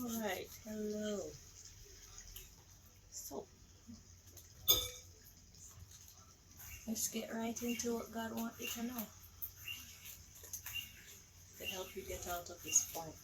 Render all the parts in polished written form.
Alright, hello. So, let's get right into what God wants you to know to help you get out of this funk.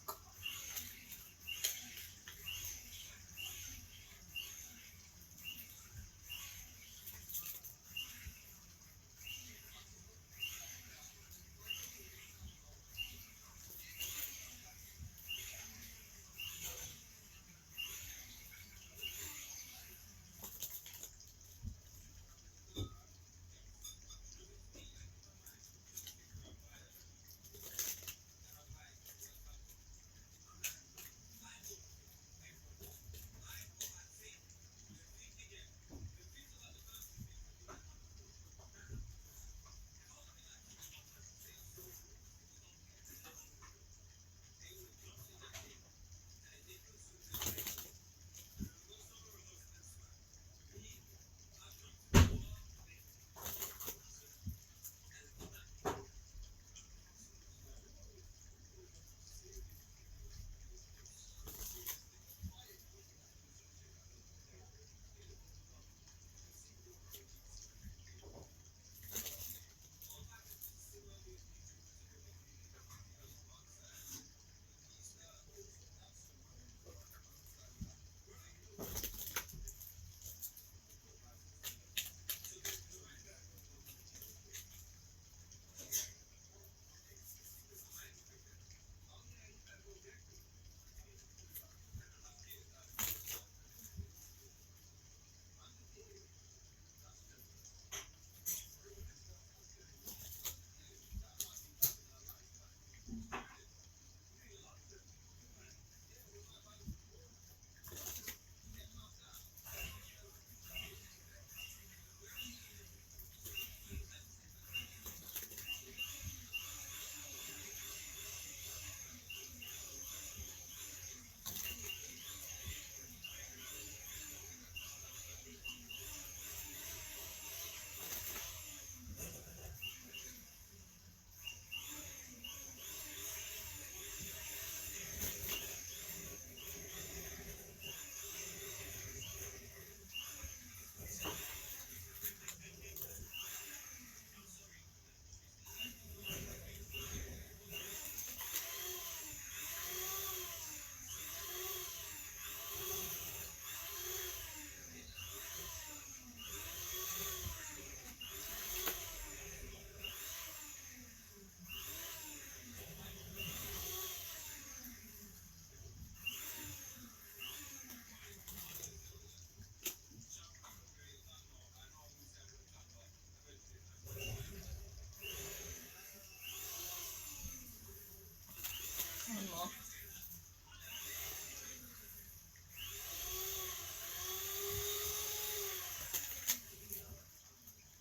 One more.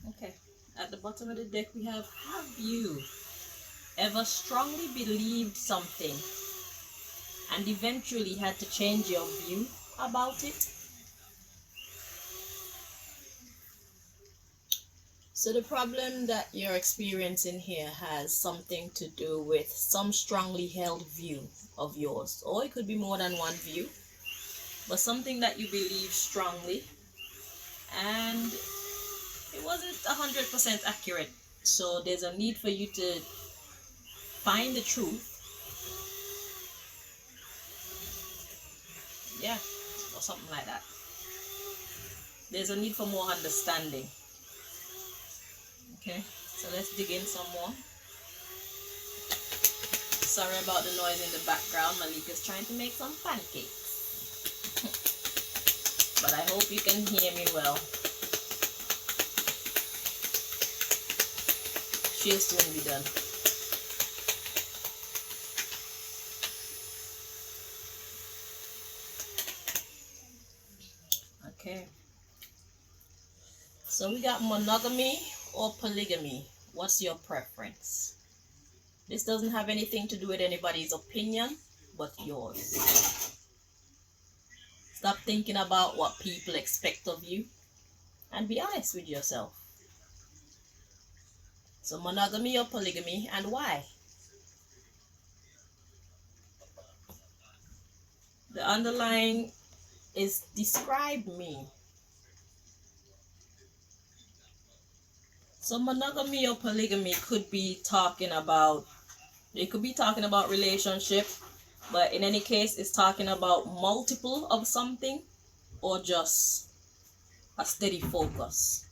Okay, at the bottom of the deck we have you ever strongly believed something and eventually had to change your view about it? So the problem that you're experiencing here has something to do with some strongly held view of yours, or it could be more than one view, but something that you believe strongly and it wasn't 100% accurate. So there's a need for you to find the truth. Yeah, or something like that. There's a need for more understanding. Okay, so let's dig in some more. Sorry about the noise in the background. Malika's trying to make some pancakes. But I hope you can hear me well. She'll soon be done. Okay. So we got monogamy or polygamy. What's your preference? This doesn't have anything to do with anybody's opinion, but yours. Stop thinking about what people expect of you and be honest with yourself. So monogamy or polygamy, and why? The underlying is describe me. So monogamy or polygamy could be talking about, it could be talking about relationship, but in any case it's talking about multiple of something or just a steady focus.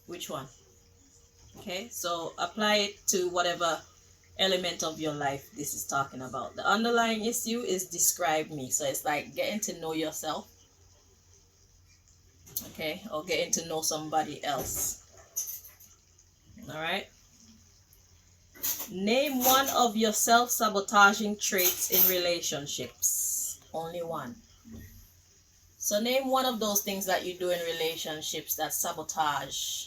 Which one? Okay, so apply it to whatever element of your life this is talking about. The underlying issue is describe me. So it's like getting to know yourself, okay, or getting to know somebody else. All right. Name one of your self-sabotaging traits in relationships. Only one. So name one of those things that you do in relationships that sabotage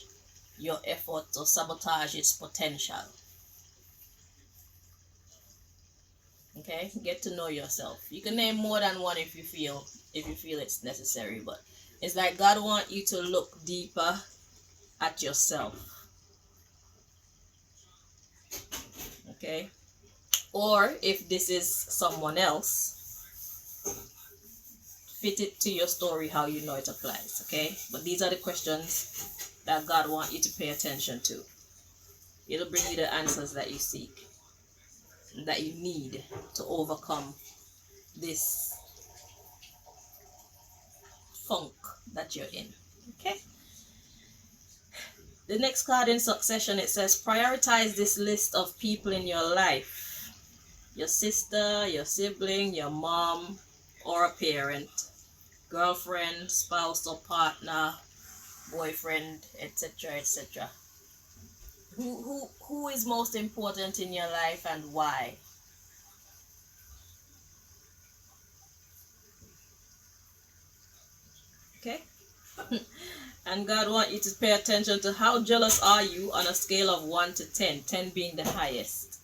your efforts or sabotage its potential. Okay, get to know yourself. You can name more than one if you feel it's necessary, but it's like God wants you to look deeper at yourself. Okay, or if this is someone else, fit it to your story how you know it applies. Okay, but these are the questions that God wants you to pay attention to. It'll bring you the answers that you seek, that you need to overcome this funk that you're in. Okay. The next card in succession, it says prioritize this list of people in your life. Your sister, your sibling, your mom or a parent, girlfriend, spouse or partner, boyfriend, etc., etc. Who is most important in your life and why? Okay. And God wants you to pay attention to how jealous are you on a scale of 1 to 10, 10 being the highest.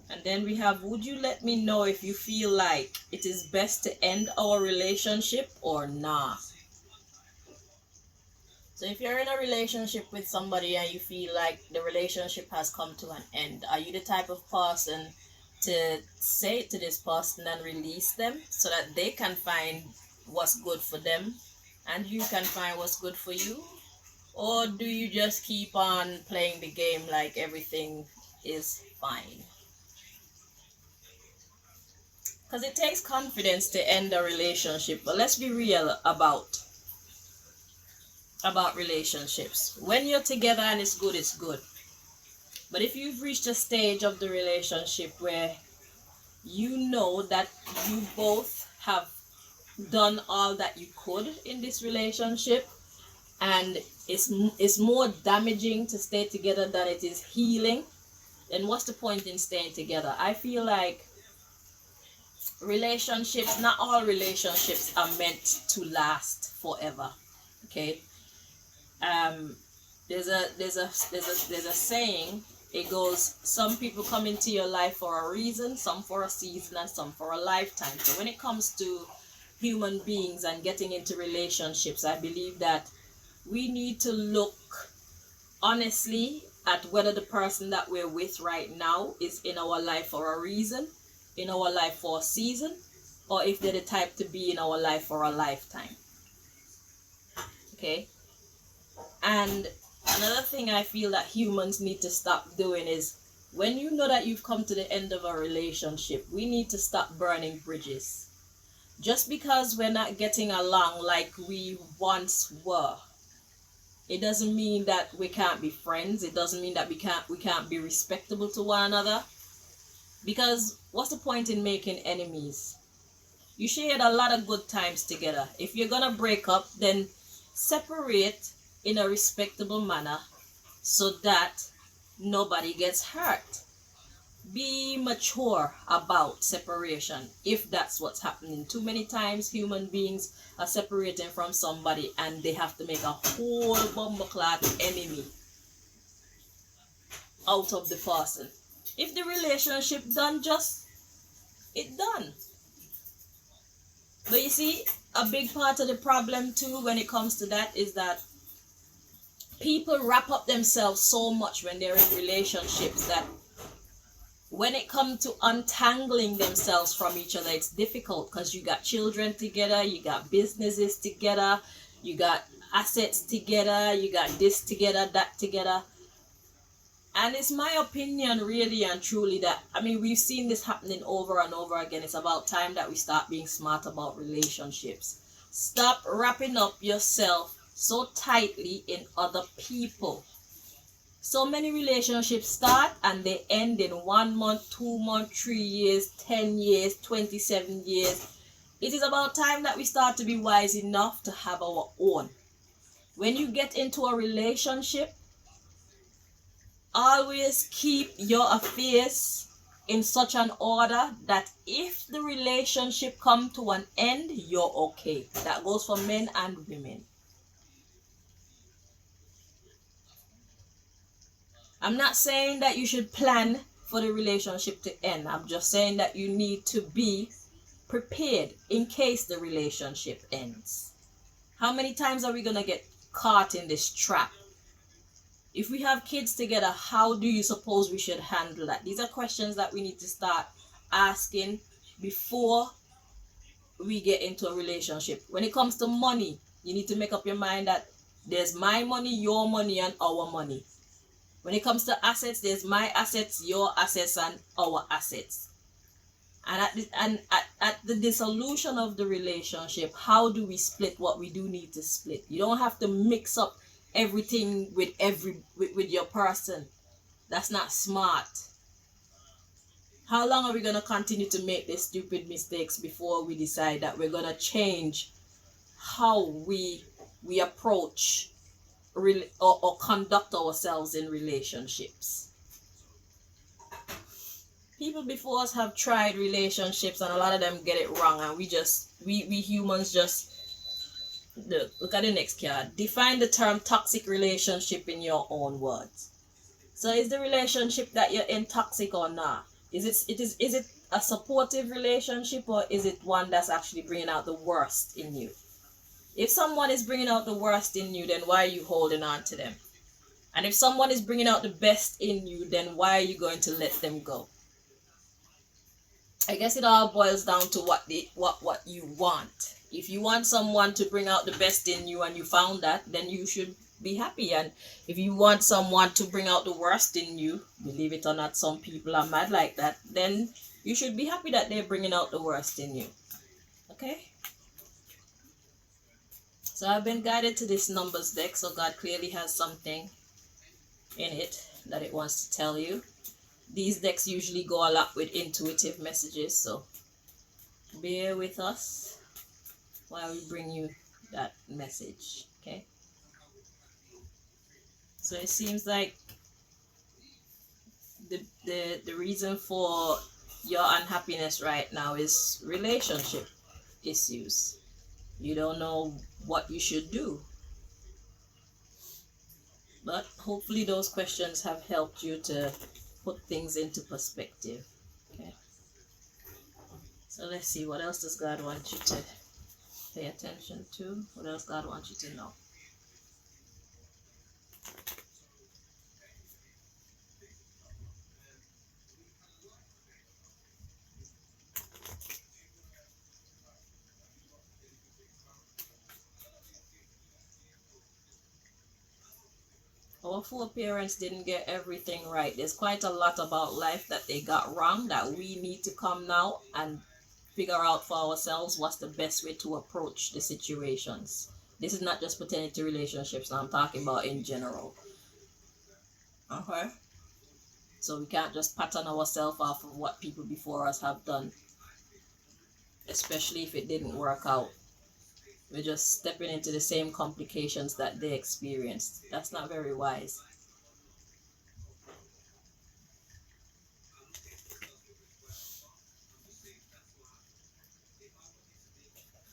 And then we have, would you let me know if you feel like it is best to end our relationship or not? So if you're in a relationship with somebody and you feel like the relationship has come to an end, are you the type of person to say it to this person and release them so that they can find what's good for them and you can find what's good for you? Or do you just keep on playing the game like everything is fine? Because it takes confidence to end a relationship, but let's be real about relationships. When you're together and it's good, it's good. But if you've reached a stage of the relationship where you know that you both have done all that you could in this relationship and it's more damaging to stay together than it is healing, then what's the point in staying together? I feel like relationships, not all relationships are meant to last forever. Okay. There's a saying. It goes, some people come into your life for a reason, some for a season, and some for a lifetime. So when it comes to human beings and getting into relationships, I believe that we need to look honestly at whether the person that we're with right now is in our life for a reason, in our life for a season, or if they're the type to be in our life for a lifetime. Okay. And another thing I feel that humans need to stop doing is, when you know that you've come to the end of a relationship, we need to stop burning bridges. Just because we're not getting along like we once were, it doesn't mean that we can't be friends. It doesn't mean that we can't be respectable to one another. Because what's the point in making enemies? You shared a lot of good times together. If you're gonna break up, then separate in a respectable manner so that nobody gets hurt. Be mature about separation if that's what's happening. Too many times human beings are separating from somebody and they have to make a whole bumbleclad enemy out of the person. If the relationship done, just it done. But you see, a big part of the problem too when it comes to that is that people wrap up themselves so much when they're in relationships that when it comes to untangling themselves from each other, it's difficult because you got children together, you got businesses together, you got assets together, you got this together, that together. And it's my opinion, really and truly, that, I mean, we've seen this happening over and over again. It's about time that we start being smart about relationships. Stop wrapping up yourself so tightly in other people. So many relationships start and they end in 1 month, 2 months, 3 years, 10 years, 27 years. It is about time that we start to be wise enough to have our own. When you get into a relationship, always keep your affairs in such an order that if the relationship come to an end, you're okay. That goes for men and women. I'm not saying that you should plan for the relationship to end. I'm just saying that you need to be prepared in case the relationship ends. How many times are we going to get caught in this trap? If we have kids together, how do you suppose we should handle that? These are questions that we need to start asking before we get into a relationship. When it comes to money, you need to make up your mind that there's my money, your money, and our money. When it comes to assets, there's my assets, your assets, and our assets. And at the dissolution of the relationship, how do we split what we do need to split? You don't have to mix up everything with your person. That's not smart. How long are we going to continue to make these stupid mistakes before we decide that we're going to change how we approach or conduct ourselves in relationships? People before us have tried relationships and a lot of them get it wrong, and we humans just look at the next card. Define the term toxic relationship in your own words. So is the relationship that you're in toxic or not? Is it a supportive relationship, or is it one that's actually bringing out the worst in you? If someone is bringing out the worst in you, then why are you holding on to them? And if someone is bringing out the best in you, then why are you going to let them go? I guess it all boils down to what you want. If you want someone to bring out the best in you and you found that, then you should be happy. And if you want someone to bring out the worst in you, believe it or not, some people are mad like that, then you should be happy that they're bringing out the worst in you. Okay? So I've been guided to this numbers deck, so God clearly has something in it that it wants to tell you. These decks usually go a lot with intuitive messages, so bear with us while we bring you that message. Okay? So it seems like the reason for your unhappiness right now is relationship issues. You don't know what you should do. But hopefully those questions have helped you to put things into perspective. Okay. So let's see, what else does God want you to pay attention to? What else God wants you to know? Our four parents didn't get everything right. There's quite a lot about life that they got wrong that we need to come now and figure out for ourselves what's the best way to approach the situations. This is not just pertaining to relationships, I'm talking about in general. Okay? So we can't just pattern ourselves off of what people before us have done, especially if it didn't work out. We're just stepping into the same complications that they experienced. That's not very wise.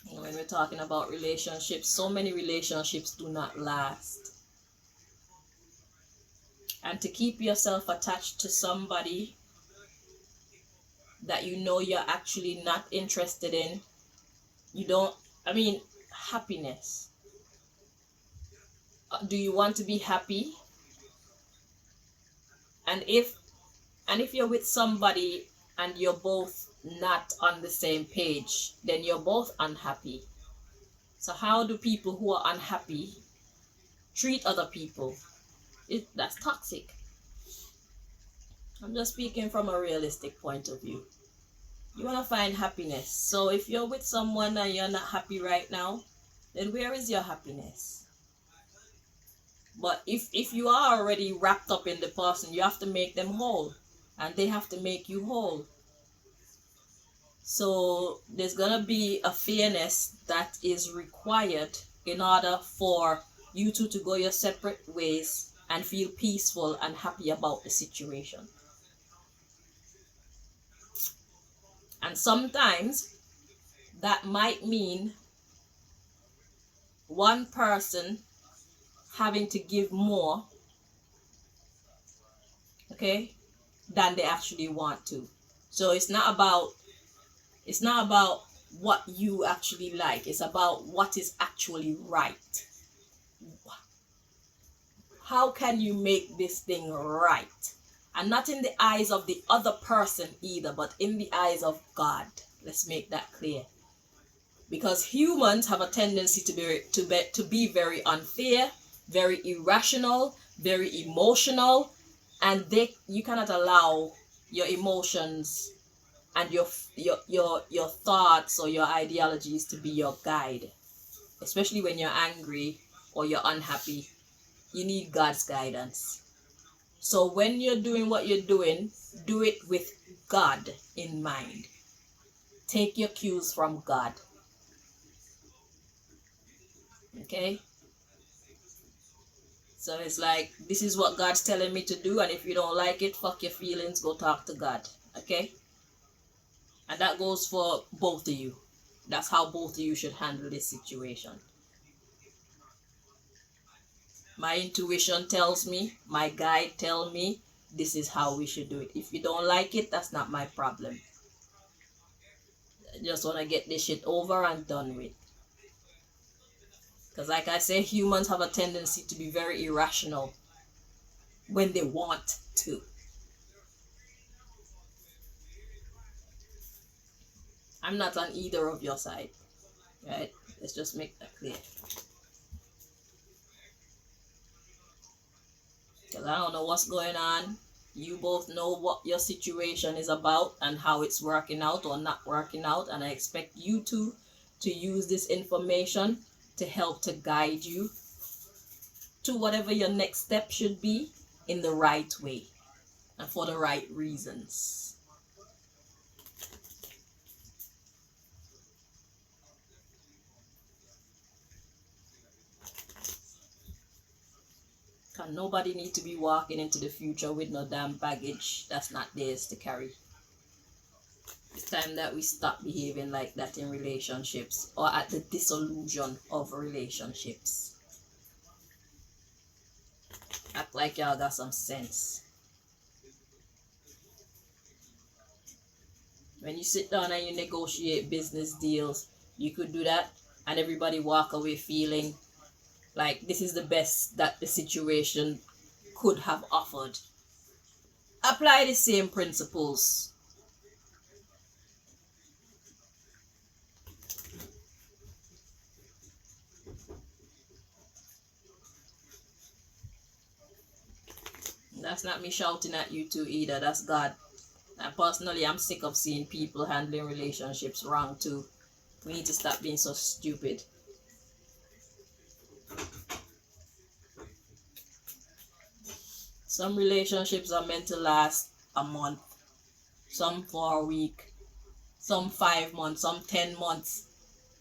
When we're talking about relationships, so many relationships do not last. And to keep yourself attached to somebody that you know you're actually not interested in, you don't I mean, happiness. Do you want to be happy? And if you're with somebody and you're both not on the same page, then you're both unhappy. So how do people who are unhappy treat other people? That's toxic. I'm just speaking from a realistic point of view. You want to find happiness. So if you're with someone and you're not happy right now, then where is your happiness? But if you are already wrapped up in the person, you have to make them whole, and they have to make you whole. So there's gonna be a fairness that is required in order for you two to go your separate ways and feel peaceful and happy about the situation. And sometimes that might mean one person having to give more, okay, than they actually want to. So it's not about what you actually like. It's about what is actually right. How can you make this thing right? And not in the eyes of the other person either, but in the eyes of God. Let's make that clear. Because humans have a tendency to be very unfair, very irrational, very emotional, and you cannot allow your emotions and your thoughts or your ideologies to be your guide. Especially when you're angry or you're unhappy, you need God's guidance. So when you're doing what you're doing, do it with God in mind. Take your cues from God. Okay? So it's like, this is what God's telling me to do, and if you don't like it, fuck your feelings, go talk to God. Okay? And that goes for both of you. That's how both of you should handle this situation. My intuition tells me, my guide tells me, this is how we should do it. If you don't like it, that's not my problem. I just want to get this shit over and done with. Because like I say, humans have a tendency to be very irrational when they want to. I'm not on either of your side. Right? Let's just make that clear. Because I don't know what's going on. You both know what your situation is about and how it's working out or not working out. And I expect you two to use this information to help to guide you to whatever your next step should be in the right way and for the right reasons. Because nobody needs to be walking into the future with no damn baggage that's not theirs to carry. It's time that we stop behaving like that in relationships or at the dissolution of relationships. Act like y'all got some sense. When you sit down and you negotiate business deals, you could do that and everybody walk away feeling like this is the best that the situation could have offered. Apply the same principles. That's not me shouting at you two either. That's God. And personally, I'm sick of seeing people handling relationships wrong too. We need to stop being so stupid. Some relationships are meant to last a month, some for a week, some 5 months, some 10 months,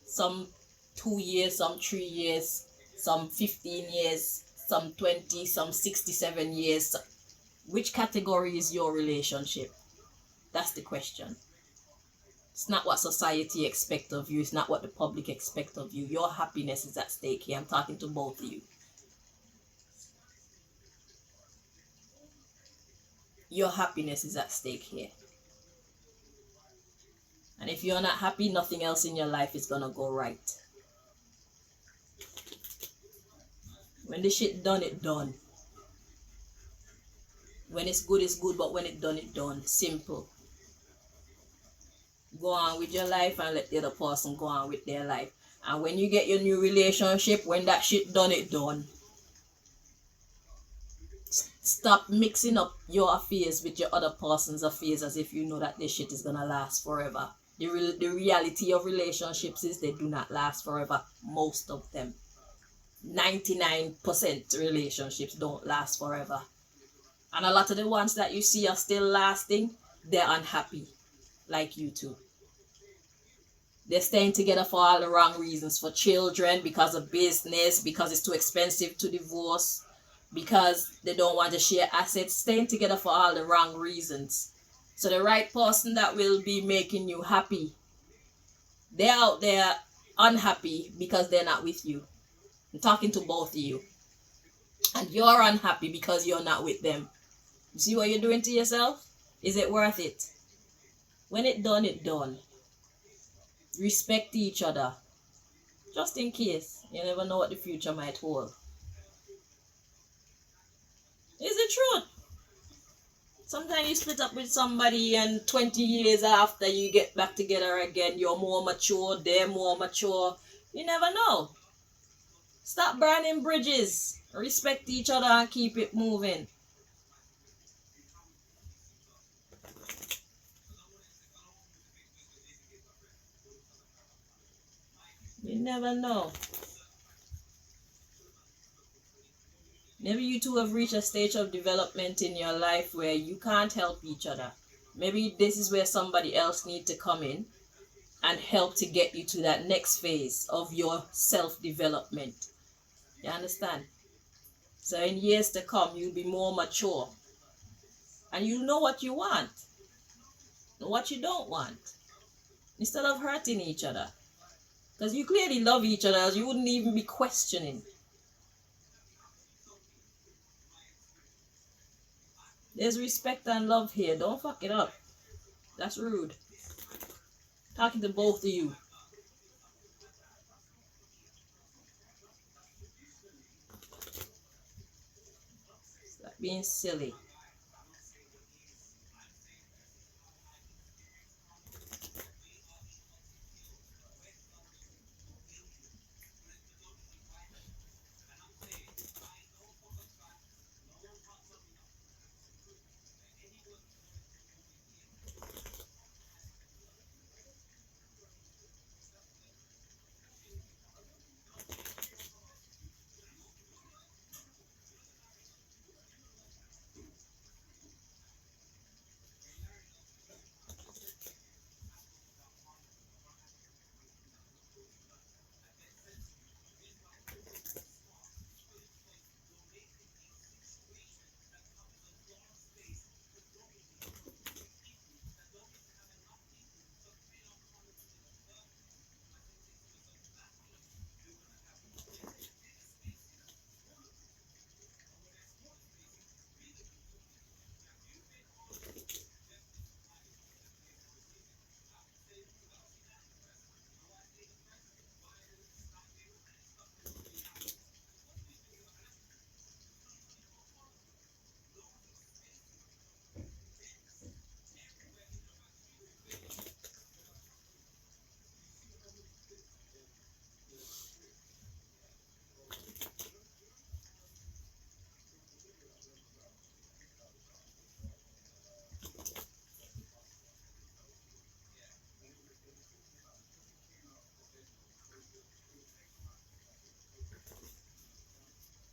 some 2 years, some 3 years, some 15 years, some 20, some 67 years. Which category is your relationship? That's the question. It's not what society expects of you. It's not what the public expects of you. Your happiness is at stake here. I'm talking to both of you. Your happiness is at stake here. And if you're not happy, nothing else in your life is going to go right. When the shit done, it done. When it's good, but when it done. Simple. Go on with your life and let the other person go on with their life. And when you get your new relationship, when that shit done, it done. Stop mixing up your affairs with your other person's affairs as if you know that this shit is gonna last forever. The reality of relationships is they do not last forever. Most of them. 99% relationships don't last forever. And a lot of the ones that you see are still lasting, they're unhappy. Like you too. They're staying together for all the wrong reasons. For children, because of business, because it's too expensive to divorce, because they don't want to share assets. Staying together for all the wrong reasons. So the right person that will be making you happy, they're out there unhappy because they're not with you. I'm talking to both of you. And you're unhappy because you're not with them. You see what you're doing to yourself? Is it worth it? When it done, it done. Respect each other. Just in case. You never know what the future might hold. It's the truth. Sometimes you split up with somebody and 20 years after you get back together again, you're more mature, they're more mature. You never know. Stop burning bridges. Respect each other and keep it moving. You never know. Maybe you two have reached a stage of development in your life where you can't help each other. Maybe this is where somebody else needs to come in and help to get you to that next phase of your self-development. You understand? So in years to come, you'll be more mature. And you'll know what you want and what you don't want. Instead of hurting each other. Because you clearly love each other, you wouldn't even be questioning. There's respect and love here. Don't fuck it up. That's rude. Talking to both of you. Stop being silly.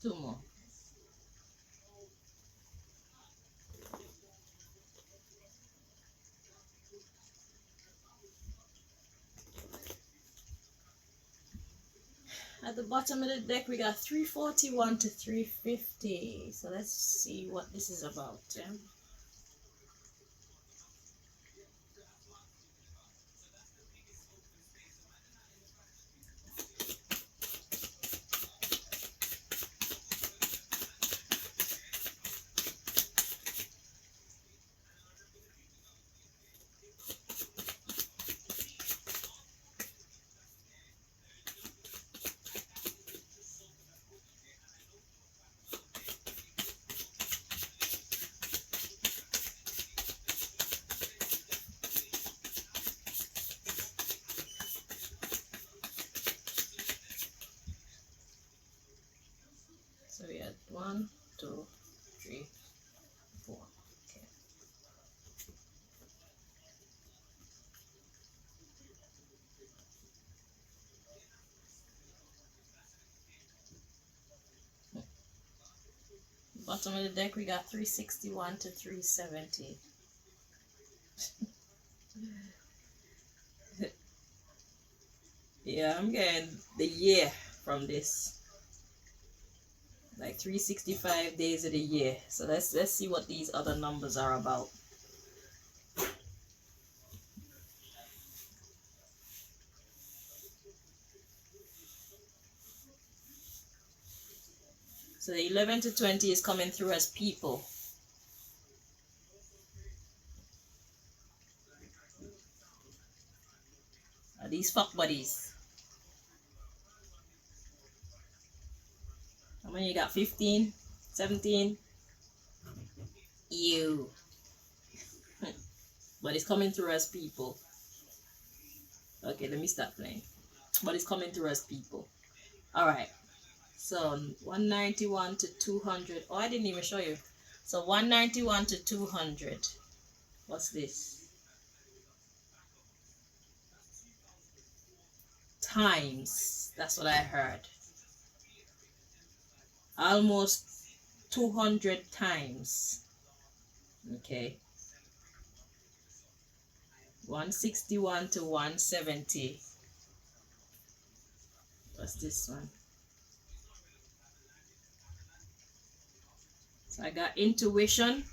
Two more. At the bottom of the deck, we got 341 to 350. So let's see what this is about. Yeah? 1, 2, 3, 4. Okay. Bottom of the deck, we got 361 to 370. Yeah, I'm getting the year from this. Like 365 days of the year. So let's see what these other numbers are about. So the 11 to 20 is coming through as people. Are these fuck buddies? How many you got? 15? 17? Ew. But it's coming through as people. Okay, let me stop playing. But it's coming through as people. Alright. So 191 to 200. Oh, I didn't even show you. So 191 to 200. What's this? Times. That's what I heard. Almost 200 times. Okay. 161 to 170. What's this one? So I got intuition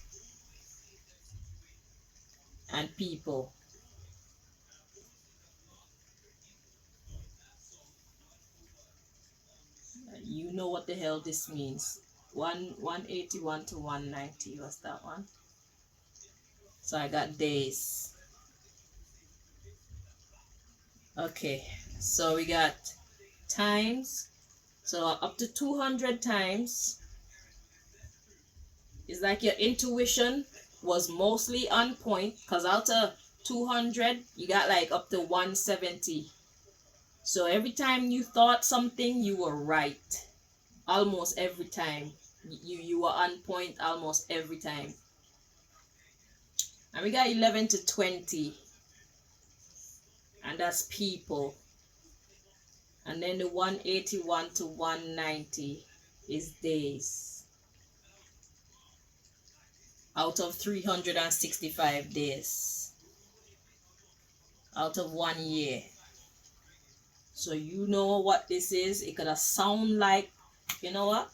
and people. You know what the hell this means. 181 to 190. What's that one? So I got days. Okay, so we got times. So up to 200 times. It's like your intuition was mostly on point, because out of 200 you got like up to 170. So every time you thought something, you were right. Almost every time. You were on point almost every time. And we got 11 to 20. And that's people. And then the 181 to 190 is days. Out of 365 days. Out of 1 year. So you know what this is. It could have sound like, you know what?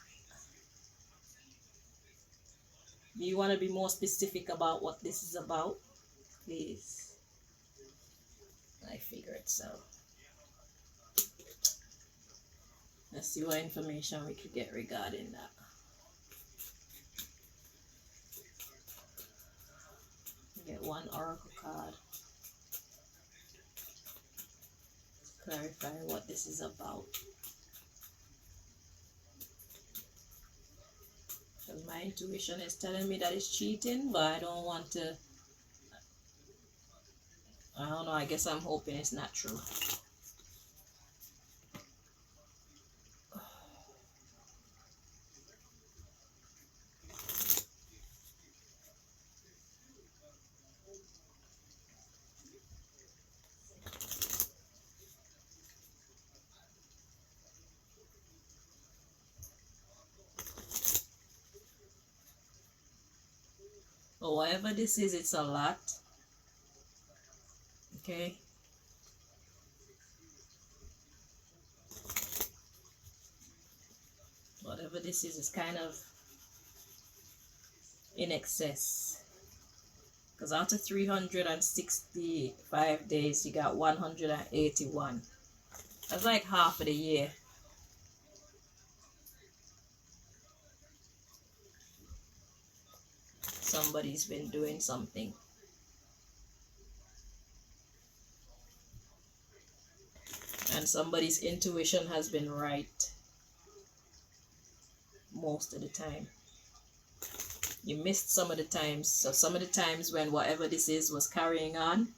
Do you want to be more specific about what this is about? Please. I figure it so. Let's see what information we could get regarding that. Get one oracle card. Clarify what this is about. Because my intuition is telling me that it's cheating, but I don't want to. I don't know, I guess I'm hoping it's not true. But whatever this is, it's a lot. Okay. Whatever this is kind of in excess. Because after 365 days, you got 181. That's like half of the year. Somebody's been doing something. And somebody's intuition has been right most of the time. You missed some of the times. So some of the times when whatever this is was carrying on,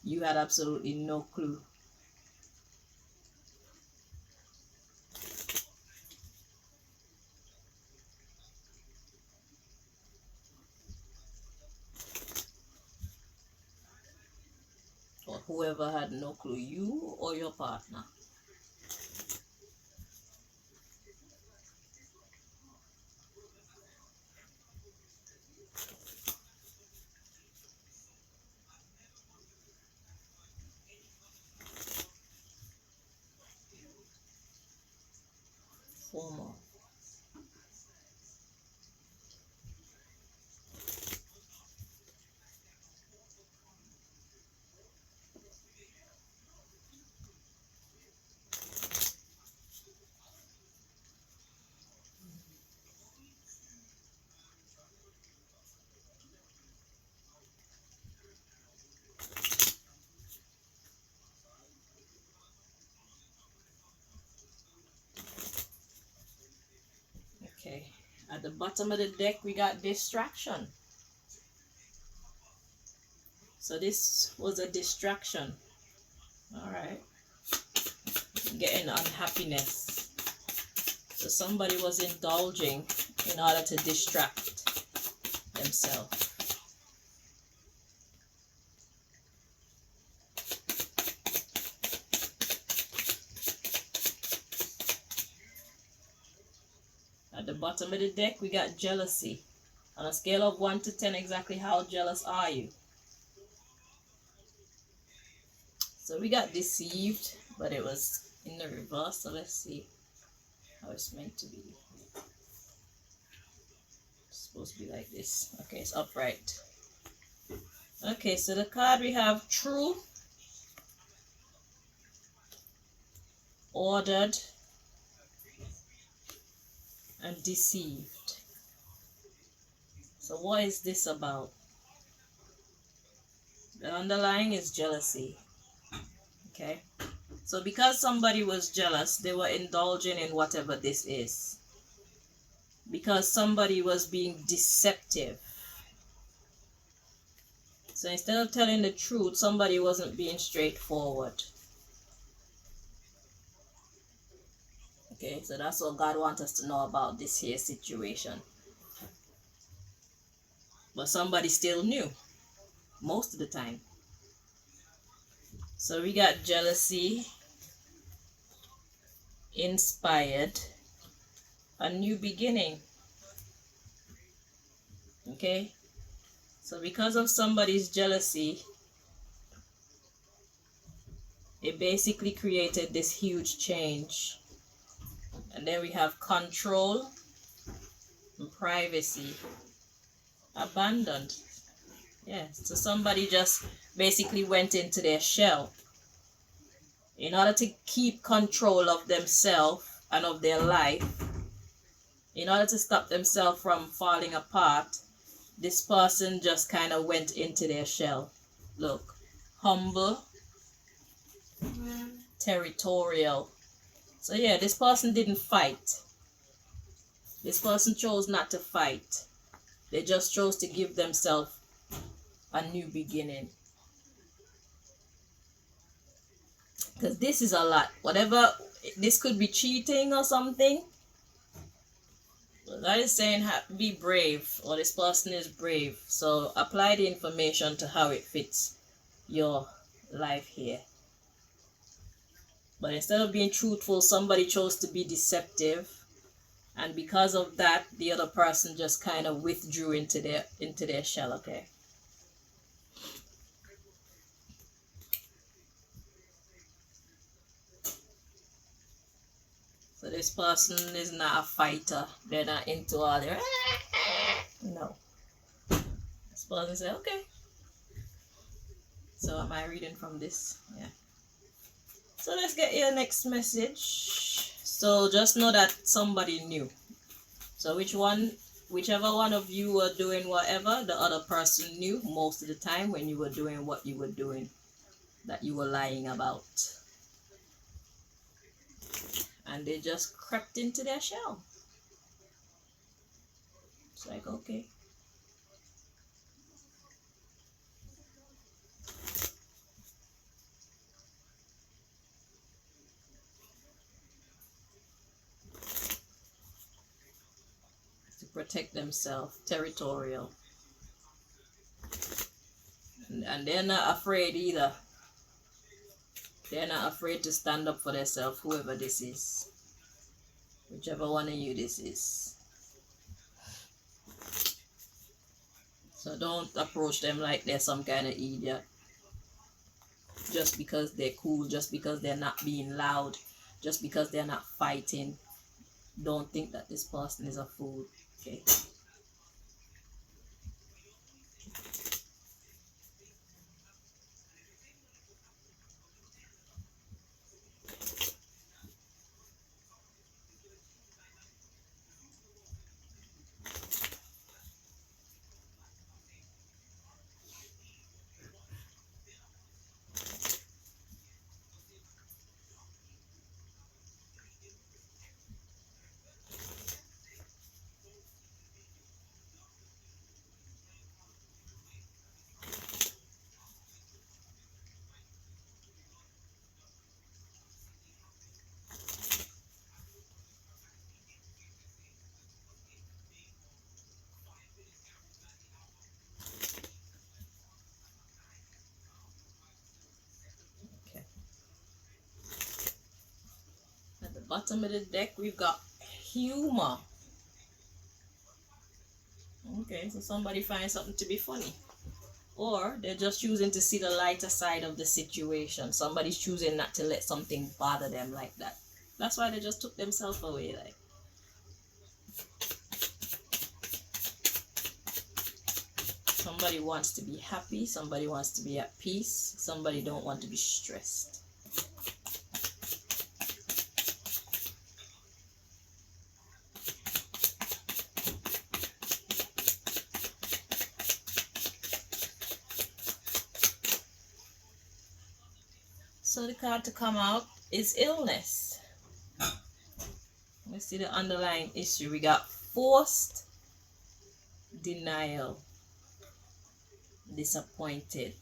you had absolutely no clue. whoever had no clue, you or your partner. Four more. Okay, at the bottom of the deck we got distraction. So this was a distraction. All right, getting unhappiness. So somebody was indulging in order to distract themselves. At the bottom of the deck we got jealousy. On a scale of 1 to 10, exactly how jealous are you? So we got deceived, but it was in the reverse. So let's see how it's meant to be. It's supposed to be like this. Okay, it's upright. Okay, so the card we have true, ordered, and deceived. So what is this about? The underlying is jealousy. Okay, so because somebody was jealous, they were indulging in whatever this is. Because somebody was being deceptive. So instead of telling the truth, somebody wasn't being straightforward. Okay, so that's what God wants us to know about this here situation. But somebody still knew, most of the time. So we got jealousy, inspired, a new beginning. Okay, so because of somebody's jealousy, it basically created this huge change. And then we have control and privacy, abandoned. Yeah, so somebody just basically went into their shell in order to keep control of themselves and of their life. In order to stop themselves from falling apart, this person just kind of went into their shell. Look, humble, territorial. So yeah, this person didn't fight. This person chose not to fight. They just chose to give themselves a new beginning. Because this is a lot. Whatever, this could be cheating or something. God is saying be brave, or this person is brave. So apply the information to how it fits your life here. But instead of being truthful, somebody chose to be deceptive. And because of that, the other person just kind of withdrew into their shell, okay? So this person is not a fighter. They're not into all their no. This person said, okay. So am I reading from this? Yeah. So let's get your next message. So just know that somebody knew. So whichever one of you were doing whatever, the other person knew most of the time when you were doing what you were doing, that you were lying about. And they just crept into their shell. It's like, okay. To protect themselves, territorial. And they're not afraid either. They're not afraid to stand up for themselves, whoever this is. Whichever one of you this is. So don't approach them like they're some kind of idiot. Just because they're cool, just because they're not being loud, just because they're not fighting. Don't think that this person is a fool. Okay. Okay. At the bottom of the deck, we've got humor. Okay, so somebody finds something to be funny. Or they're just choosing to see the lighter side of the situation. Somebody's choosing not to let something bother them like that. That's why they just took themselves away. Like, somebody wants to be happy, somebody wants to be at peace, somebody don't want to be stressed. So the card to come out is illness. Let's see the underlying issue. We got forced denial, disappointed.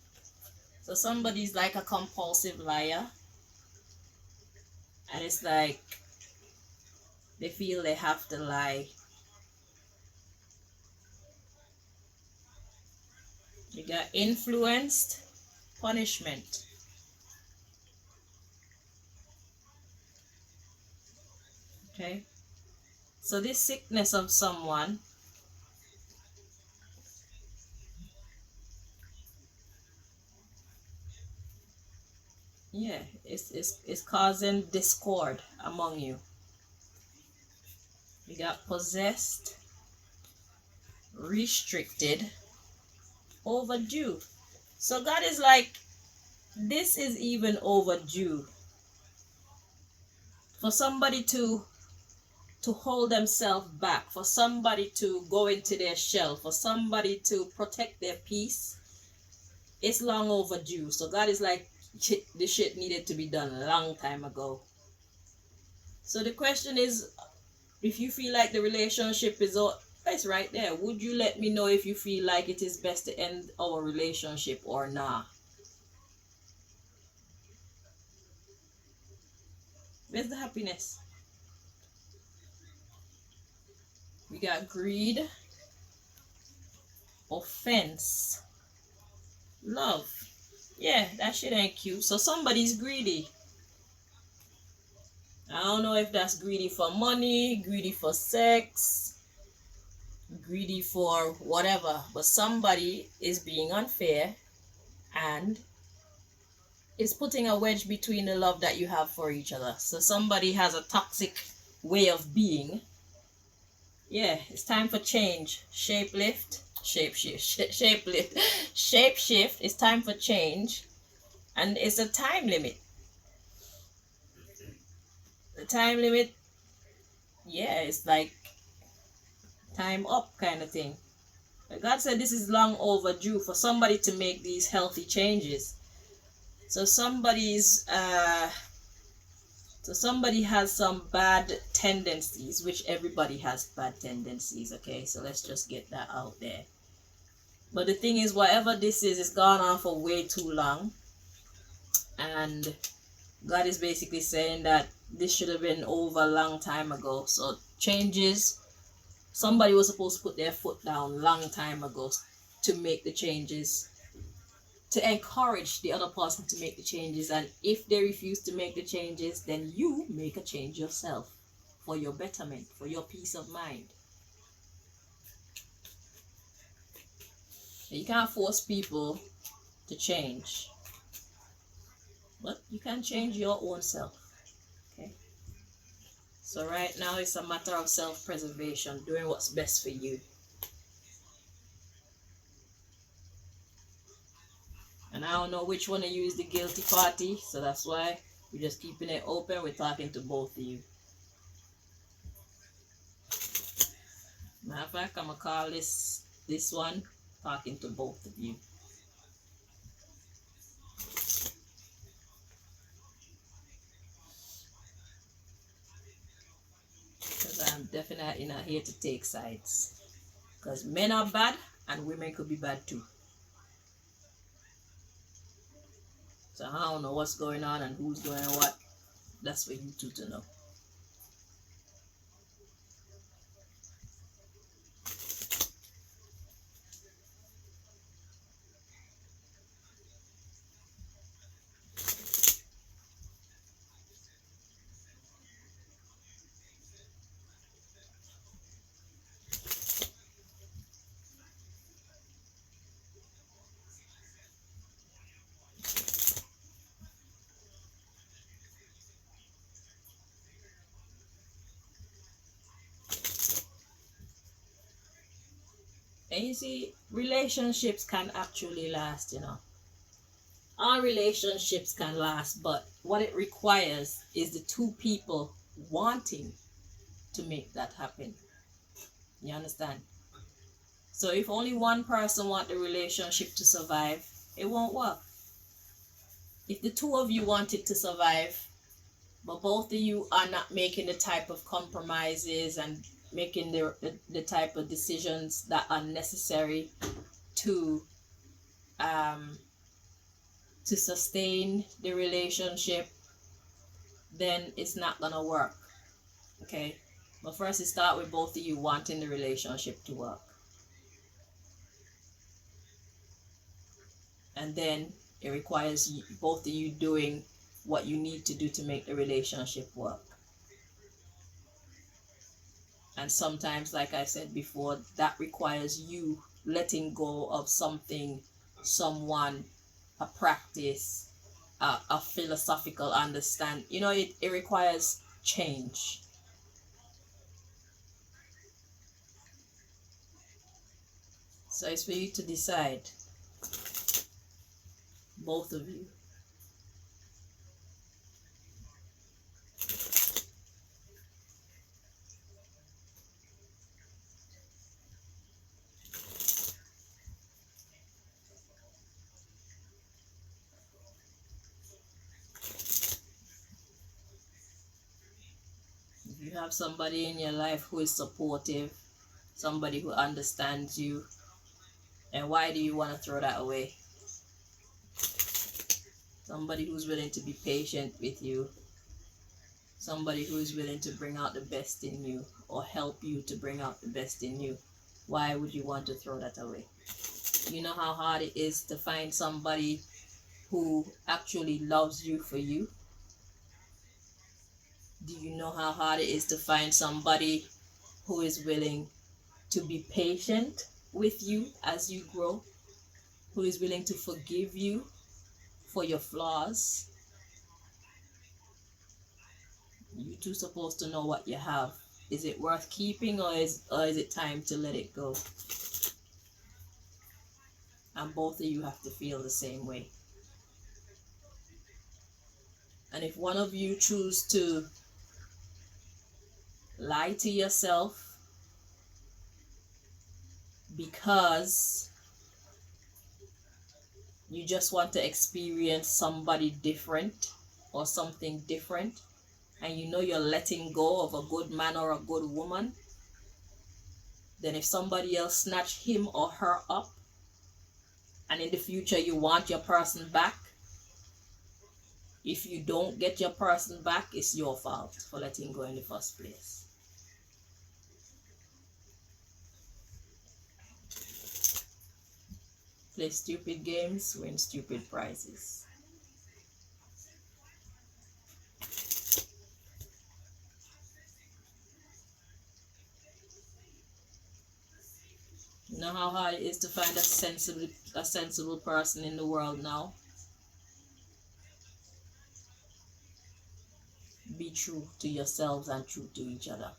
So somebody's like a compulsive liar, and it's like they feel they have to lie. You got influenced, punishment. Okay, so this sickness of someone, yeah, it's causing discord among you. You got possessed, restricted, overdue. So God is like, this is even overdue for somebody to hold themselves back, for somebody to go into their shell, for somebody to protect their peace. It's long overdue. So God is like, this shit needed to be done a long time ago. So the question is, if you feel like the relationship is all, it's right there. Would you let me know if you feel like it is best to end our relationship or not? Where's the happiness? We got greed, offense, love. Yeah, that shit ain't cute. So somebody's greedy. I don't know if that's greedy for money, greedy for sex, greedy for whatever, but somebody is being unfair and is putting a wedge between the love that you have for each other. So somebody has a toxic way of being. Yeah, it's time for change. Shapelift. Shapeshift. It's time for change. And it's a time limit. The time limit, yeah, it's like time up kind of thing. But God said this is long overdue for somebody to make these healthy changes. So somebody has some bad tendencies, which everybody has bad tendencies, okay? So let's just get that out there. But the thing is, whatever this is, it's gone on for way too long. And God is basically saying that this should have been over a long time ago. So changes, somebody was supposed to put their foot down long time ago to make the changes to encourage the other person to make the changes. And if they refuse to make the changes, then you make a change yourself for your betterment, for your peace of mind. You can't force people to change, but you can change your own self. Okay? So right now it's a matter of self-preservation, doing what's best for you. And I don't know which one of you is the guilty party, so that's why we're just keeping it open. We're talking to both of you. Matter of fact, I'm gonna call this one talking to both of you. Because I'm definitely not here to take sides. Because men are bad and women could be bad too. So I don't know what's going on and who's doing what. That's for you two to know. And you see, relationships can actually last, you know. Our relationships can last, but what it requires is the two people wanting to make that happen. You understand? So if only one person wants the relationship to survive, it won't work. If the two of you want it to survive, but both of you are not making the type of compromises and making the type of decisions that are necessary to sustain the relationship, then it's not gonna work. Okay? But first it starts with both of you wanting the relationship to work. And then it requires both of you doing what you need to do to make the relationship work. And sometimes, like I said before, that requires you letting go of something, someone, a practice, a philosophical understanding. You know, it requires change. So it's for you to decide, both of you. If you have somebody in your life who is supportive, somebody who understands you, and why do you want to throw that away? Somebody who's willing to be patient with you, somebody who is willing to bring out the best in you or help you to bring out the best in you. Why would you want to throw that away? You know how hard it is to find somebody who actually loves you for you? Do you know how hard it is to find somebody who is willing to be patient with you as you grow? Who is willing to forgive you for your flaws? You two supposed to know what you have. Is it worth keeping, or is it time to let it go? And both of you have to feel the same way. And if one of you choose to lie to yourself because you just want to experience somebody different or something different, and you know you're letting go of a good man or a good woman, then if somebody else snatch him or her up, and in the future you want your person back, if you don't get your person back, it's your fault for letting go in the first place. Play stupid games, win stupid prizes. You know how hard it is to find a sensible person in the world now? Be true to yourselves and true to each other.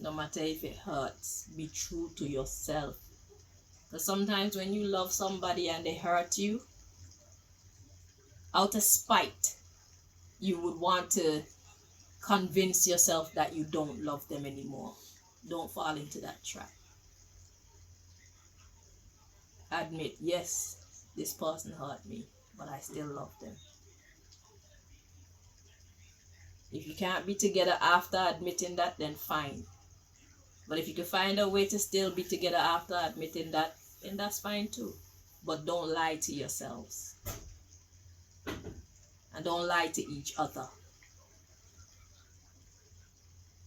No matter if it hurts, be true to yourself. Because sometimes when you love somebody and they hurt you, out of spite, you would want to convince yourself that you don't love them anymore. Don't fall into that trap. Admit, yes, this person hurt me, but I still love them. If you can't be together after admitting that, then fine. But if you can find a way to still be together after admitting that, then that's fine too. But don't lie to yourselves. And don't lie to each other.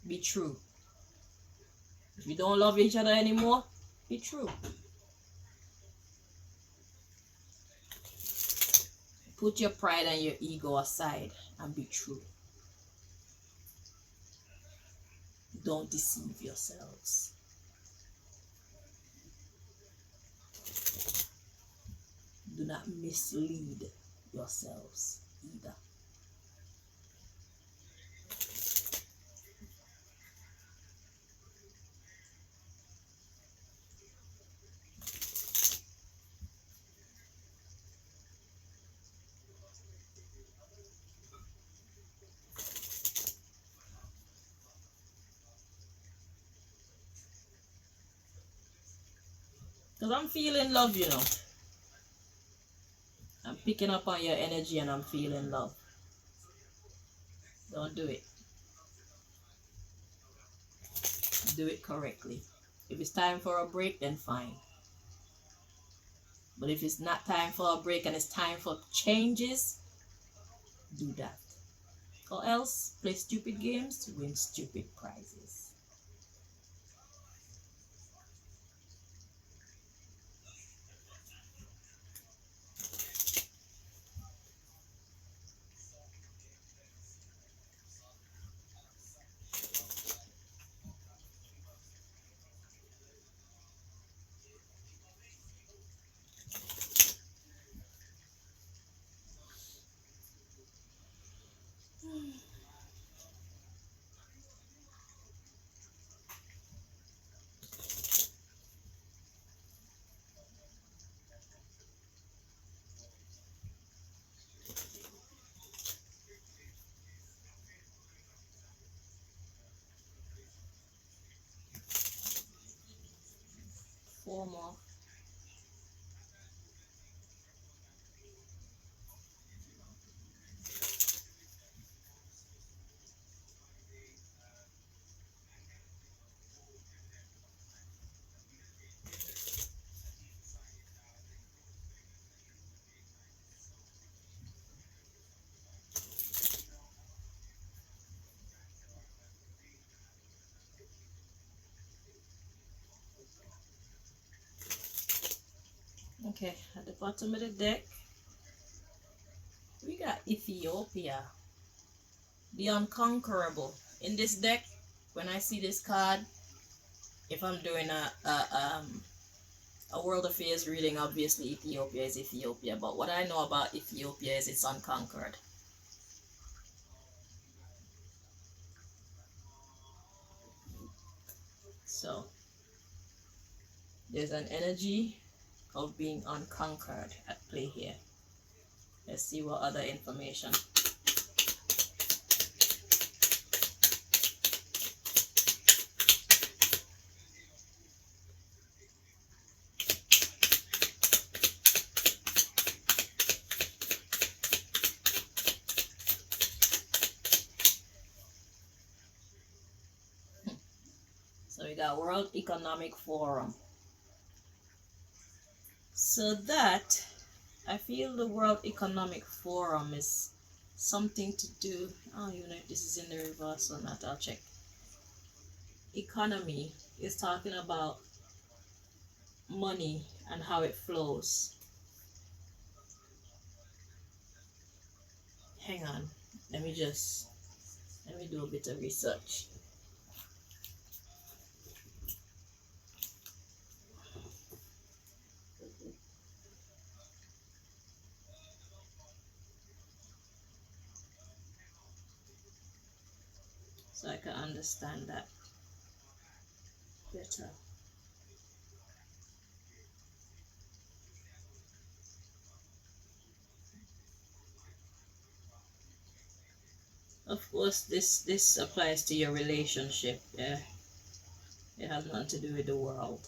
Be true. If you don't love each other anymore, be true. Put your pride and your ego aside and be true. Don't deceive yourselves. Do not mislead yourselves either. Because I'm feeling love, you know. I'm picking up on your energy and I'm feeling love. Don't do it. Do it correctly. If it's time for a break, then fine. But if it's not time for a break and it's time for changes, do that. Or else, play stupid games, win stupid prizes. Four more. Okay, at the bottom of the deck, we got Ethiopia, the unconquerable. In this deck, when I see this card, if I'm doing a world affairs reading, obviously Ethiopia is Ethiopia. But what I know about Ethiopia is it's unconquered. So there's an energy of being unconquered at play here. Let's see what other information. that, World Economic Forum. So that, I feel the World Economic Forum is something to do, I don't even know if this is in the reverse or not, I'll check. Economy is talking about money and how it flows. Hang on, let me do a bit of research. So I can understand that better. Of course, this applies to your relationship. Yeah, it has nothing to do with the world.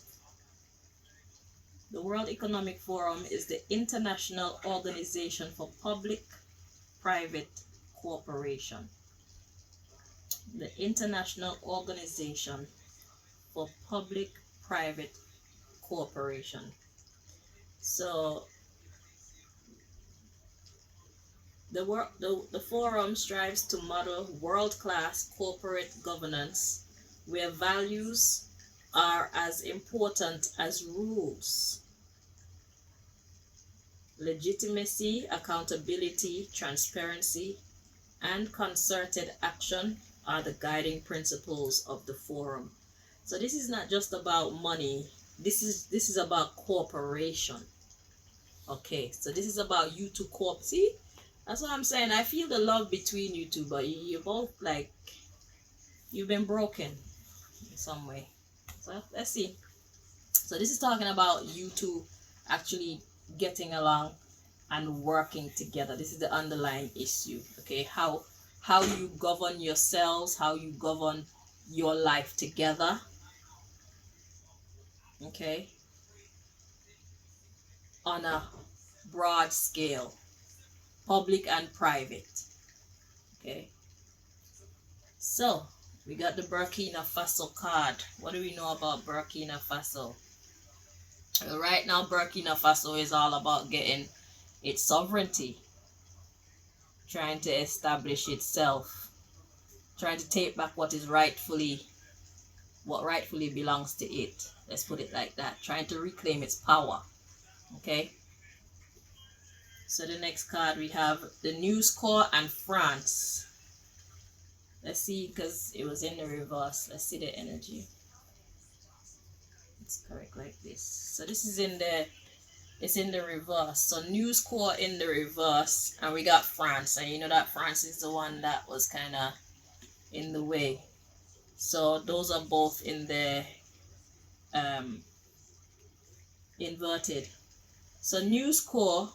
The World Economic Forum is the international organization for public-private cooperation. The International Organization for Public-Private Cooperation. So the forum strives to model world-class corporate governance where values are as important as rules. Legitimacy, accountability, transparency, and concerted action are the guiding principles of the forum. So this is not just about money. This is about cooperation. Okay, so this is about you two see? That's what I'm saying. I feel the love between you two, but you're both like, you've been broken in some way. So let's see. So this is talking about you two actually getting along and working together. This is the underlying issue. Okay, how you govern yourselves, how you govern your life together. Okay, on a broad scale, public and private. Okay, so we got the Burkina Faso card. What do we know about Burkina Faso? Right now, Burkina Faso is all about getting its sovereignty, trying to establish itself, trying to take back what rightfully belongs to it. Let's put it like that. Trying to reclaim its power. Okay. So the next card we have the News Corps and France. Let's see, because it was in the reverse. Let's see the energy. It's correct like this. So this is it's in the reverse. So News Corps in the reverse, and we got France, and you know that France is the one that was kind of in the way. So those are both in the inverted. So News Corps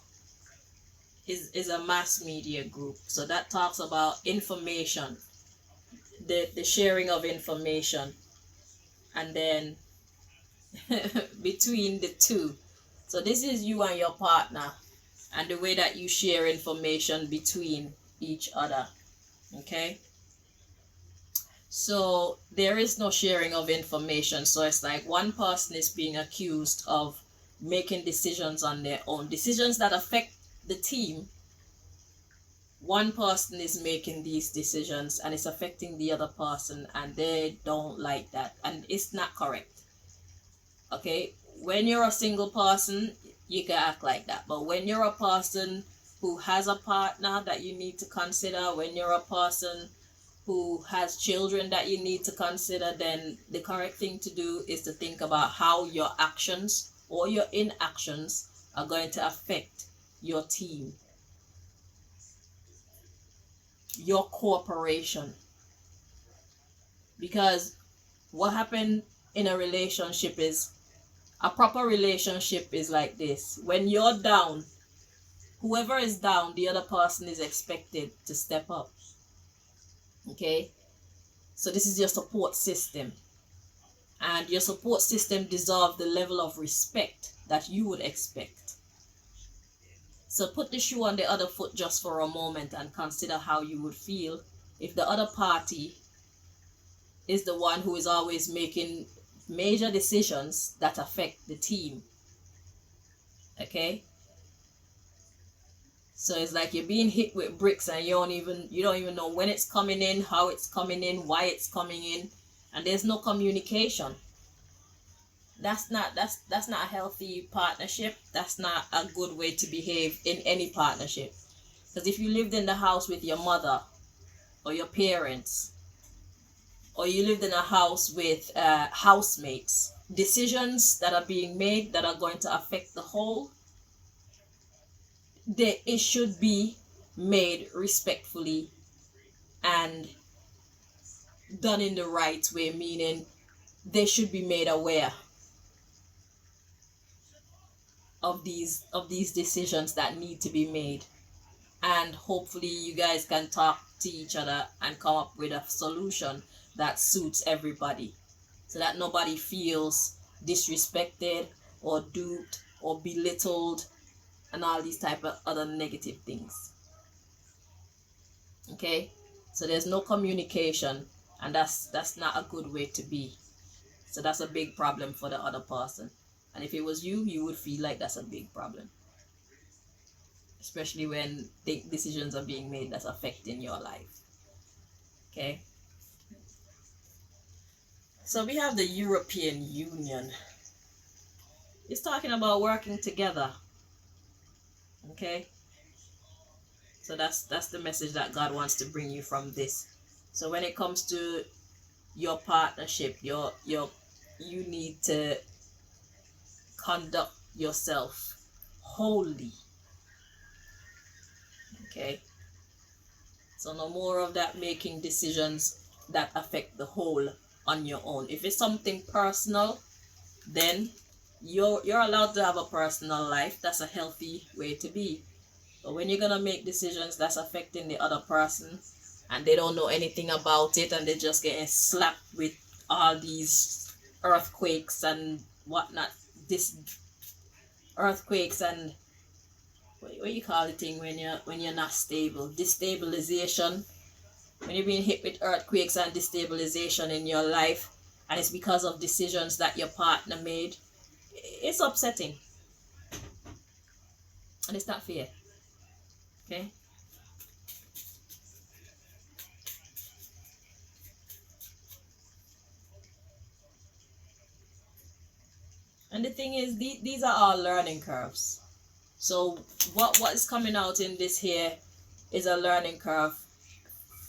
is a mass media group. So that talks about information, the sharing of information, and then between the two. So this is you and your partner and the way that you share information between each other. Okay, so there is no sharing of information. So it's like one person is being accused of making decisions on their own, decisions that affect the team. One person is making these decisions and it's affecting the other person, and they don't like that, and it's not correct. Okay, when you're a single person, you can act like that, but when you're a person who has a partner that you need to consider, when you're a person who has children that you need to consider, then the correct thing to do is to think about how your actions or your inactions are going to affect your team, your corporation. Because what happened in a relationship is, a proper relationship is like this. When you're down, whoever is down, the other person is expected to step up. Okay, so this is your support system, and your support system deserves the level of respect that you would expect. So put the shoe on the other foot just for a moment and consider how you would feel if the other party is the one who is always making major decisions that affect the team. Okay? So it's like you're being hit with bricks and you don't even know when it's coming in, how it's coming in, why it's coming in, and there's no communication. That's not a healthy partnership. That's not a good way to behave in any partnership. Because if you lived in the house with your mother or your parents, or you lived in a house with housemates, decisions that are being made that are going to affect the whole, it should be made respectfully and done in the right way, meaning they should be made aware of these decisions that need to be made, and hopefully you guys can talk to each other and come up with a solution that suits everybody, so that nobody feels disrespected or duped or belittled and all these type of other negative things. Okay, so there's no communication, and that's not a good way to be. So that's a big problem for the other person, and if it was you, you would feel like that's a big problem, especially when decisions are being made that's affecting your life. Okay, so we have the European Union. It's talking about working together. Okay, so that's the message that God wants to bring you from this. So when it comes to your partnership, you need to conduct yourself wholly. Okay, so no more of that making decisions that affect the whole on your own. If it's something personal, then you're allowed to have a personal life. That's a healthy way to be. But when you're gonna make decisions that's affecting the other person and they don't know anything about it and they're just getting slapped with all these earthquakes and whatnot, this earthquakes and what you call the thing when you're not stable, destabilization. When you're being hit with earthquakes and destabilization in your life, and it's because of decisions that your partner made, it's upsetting and it's not fair. Okay, and the thing is, these are all learning curves. So what is coming out in this here is a learning curve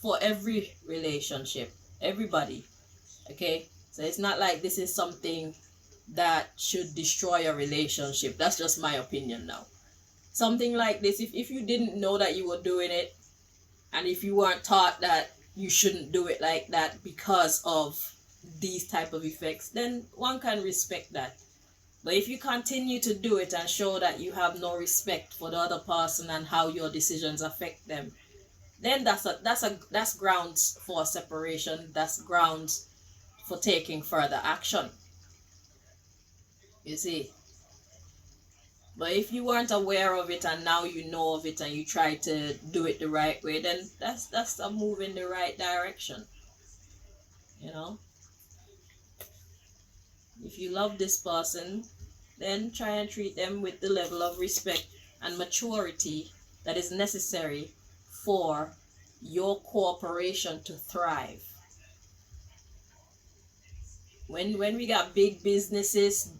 for every relationship, everybody. Okay, so it's not like this is something that should destroy a relationship. That's just my opinion now. Something like this, if you didn't know that you were doing it, and if you weren't taught that you shouldn't do it like that because of these type of effects, then one can respect that. But if you continue to do it and show that you have no respect for the other person and how your decisions affect them, then that's grounds for separation. That's grounds for taking further action. You see. But if you weren't aware of it and now you know of it and you try to do it the right way, then that's a move in the right direction. You know? If you love this person, then try and treat them with the level of respect and maturity that is necessary for your cooperation to thrive. When we got big businesses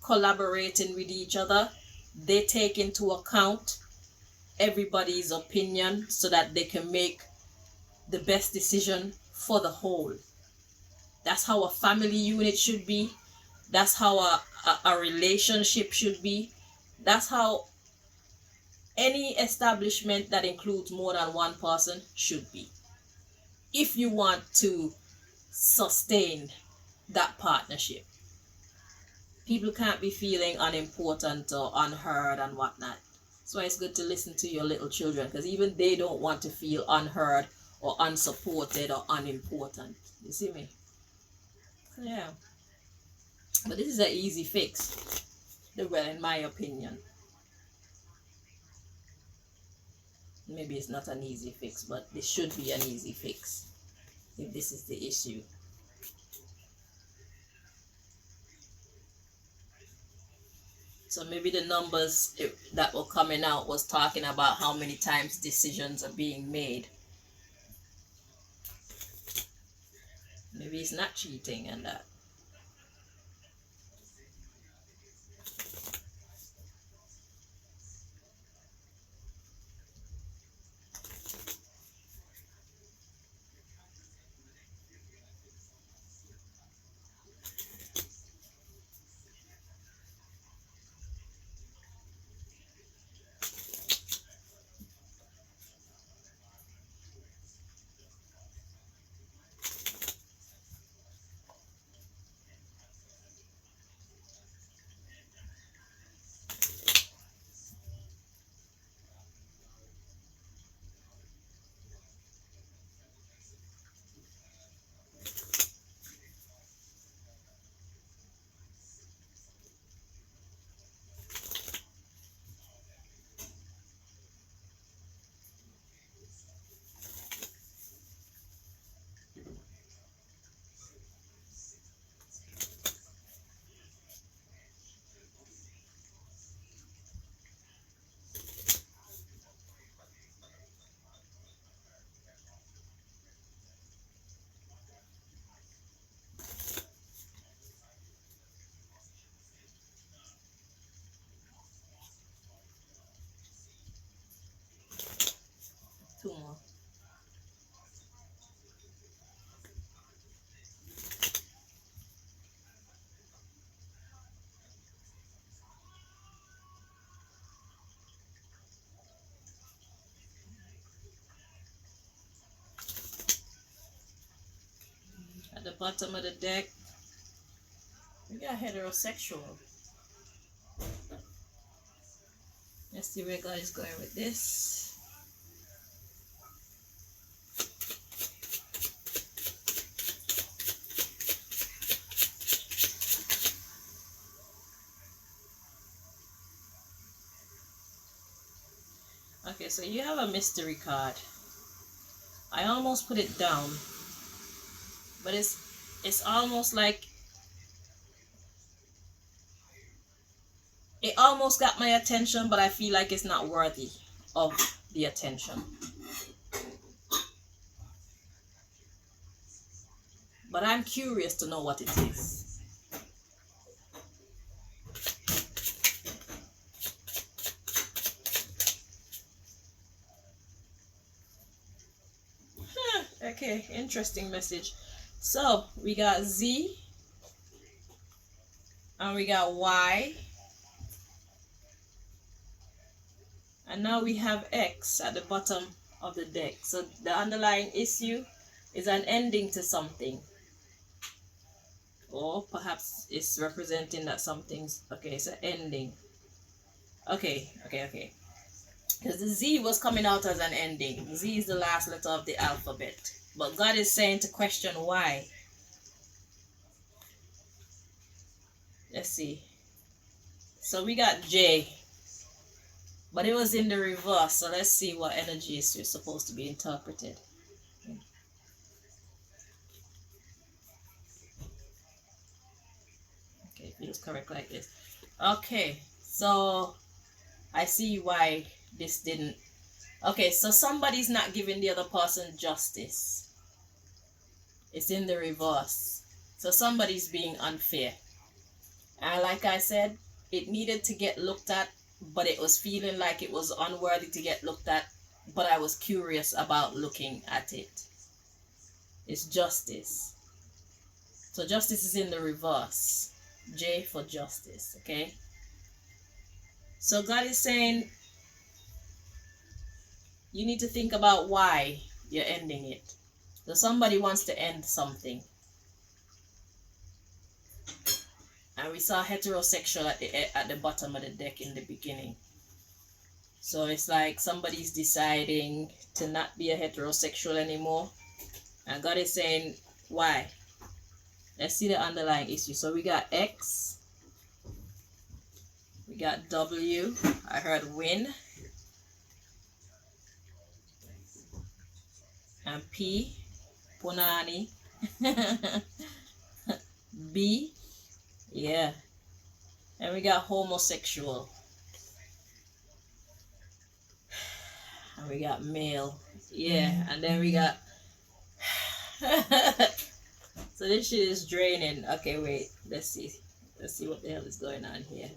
collaborating with each other, they take into account everybody's opinion so that they can make the best decision for the whole. That's how a family unit should be. That's how a relationship should be. That's how any establishment that includes more than one person should be, if you want to sustain that partnership. People can't be feeling unimportant or unheard and whatnot. That's why it's good to listen to your little children, because even they don't want to feel unheard or unsupported or unimportant. You see me? Yeah. But this is an easy fix. Well, in my opinion. Maybe it's not an easy fix, but this should be an easy fix if this is the issue. So maybe the numbers that were coming out was talking about how many times decisions are being made. Maybe it's not cheating and that. Two more. At the bottom of the deck, we got heterosexual. Let's see where God is going with this. Okay, so you have a mystery card. I almost put it down, but it's almost like it almost got my attention, but I feel like it's not worthy of the attention. But I'm curious to know what it is. Okay, interesting message. So we got Z and we got Y, and now we have X at the bottom of the deck. So the underlying issue is an ending to something, or perhaps it's representing that something's okay. It's an ending. Okay. Because the Z was coming out as an ending. Z is the last letter of the alphabet. But God is saying to question why. Let's see. So we got J. But it was in the reverse. So let's see what energy is supposed to be interpreted. Okay, it feels correct like this. Okay, so I see why this didn't. Okay, so somebody's not giving the other person justice. It's in the reverse. So somebody's being unfair. And like I said, it needed to get looked at, but it was feeling like it was unworthy to get looked at, but I was curious about looking at it. It's justice. So justice is in the reverse. J for justice, okay? So God is saying you need to think about why you're ending it. So somebody wants to end something. And we saw heterosexual at the bottom of the deck in the beginning. So it's like somebody's deciding to not be a heterosexual anymore. And God is saying, why? Let's see the underlying issue. So we got X. We got W. I heard win. And P. Punani. B. Yeah. And we got homosexual. And we got male. Yeah, and then we got so this shit is draining. Okay, wait. Let's see. Let's see what the hell is going on here.